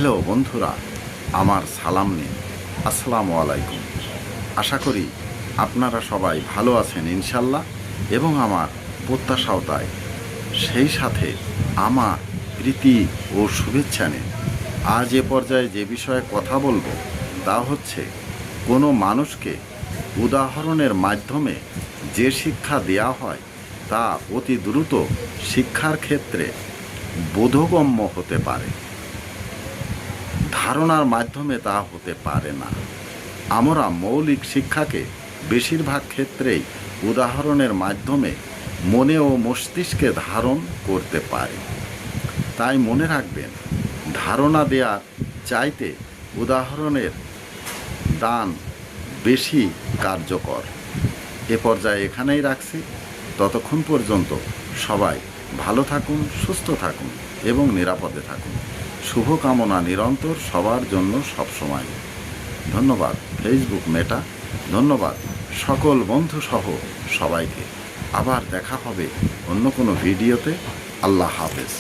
Hello বন্ধুরা, আমার সালাম নিন। আসসালামু আলাইকুম। আশা করি আপনারা সবাই ভালো আছেন ইনশাল্লাহ, এবং আমার প্রত্যাশাও তাই। সেই সাথে আমার প্রীতি ও শুভেচ্ছা নিন। আজ এ পর্যায়ে যে বিষয়ে কথা বলবো তা হচ্ছে, কোনো মানুষকে উদাহরণের মাধ্যমে যে শিক্ষা দেয়া হয় তা অতি দ্রুত শিক্ষার ক্ষেত্রে বোধগম্য হতে পারে, ধারণার মাধ্যমে তা হতে পারে না। আমরা মৌলিক শিক্ষাকে বেশিরভাগ ক্ষেত্রেই উদাহরণের মাধ্যমে মনে ও মস্তিষ্কে ধারণ করতে পারি। তাই মনে রাখবেন, ধারণা দেওয়ার চাইতে উদাহরণের দান বেশি কার্যকর। এ পর্যায়ে এখানেই রাখছি। ততক্ষণ পর্যন্ত সবাই ভালো থাকুন, সুস্থ থাকুন এবং নিরাপদে থাকুন। শুভকামনা নিরন্তর সবার জন্য সবসময়। ধন্যবাদ ফেসবুক মেটা, ধন্যবাদ সকল বন্ধুসহ সবাইকে। আবার দেখা হবে অন্য কোনো ভিডিওতে। আল্লাহ হাফেজ।